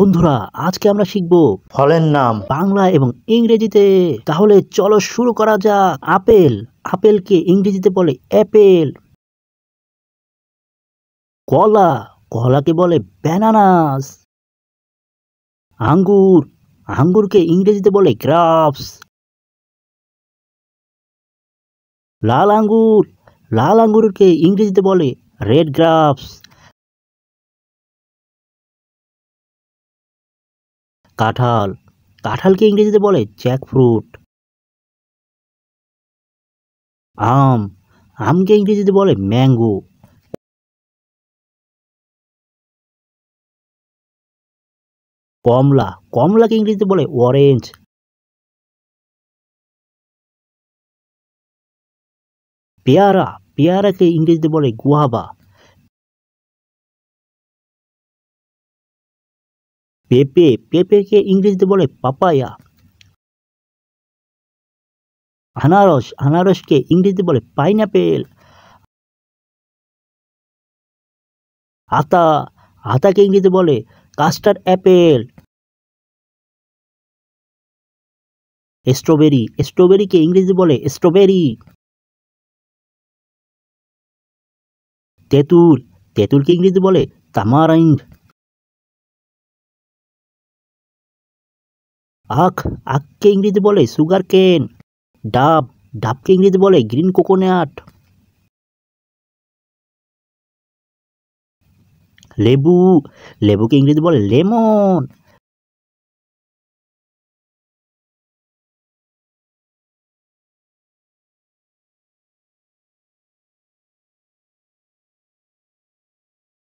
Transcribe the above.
বন্ধুরা আজকে আমরা শিখব ফলের নাম বাংলা এবং ইংরেজিতে। তাহলে চলো শুরু করা যাক। আপেল, আপেলকে ইংরেজিতে বলে অ্যাপেল। কলা, কলাকে বলে ব্যানানাস। আঙ্গুর, আঙ্গুরকে ইংরেজিতে বলে গ্রাপস। লাল আঙ্গুর, লাল আঙ্গুরকে ইংরেজিতে বলে রেড গ্রাপস। কাঁঠাল, কাঁঠালকে ইংরেজিতে বলে জ্যাকফ্রুট। আম, আমকে ইংরেজিতে বলে ম্যাঙ্গো। কমলা, কমলাকে ইংরেজিতে বলে অরেঞ্জ। পেয়ারা, পেয়ারাকে ইংরেজিতে বলে গুয়াভা। পেঁপে, পেঁপেকে ইংরেজিতে বলে পাপায়া। আনারস, আনারসকে ইংরেজিতে বলে পাইনাপেল। আতা, আতাকে ইংরেজিতে বলে কাস্টার্ড অ্যাপেল। স্ট্রবেরি, স্ট্রবেরিকে ইংরেজিতে বলে স্ট্রবেরি। তেঁতুল, তেঁতুলকে ইংরেজিতে বলে তামারাইন্ড। আখ, আখকে ইংরেজিতে বলে সুগার কেন। ডাব, ডাবকে ইংরেজিতে বলে গ্রিন কোকোনাট। লেবু, লেবুকে ইংরেজিতে বলে লেমন।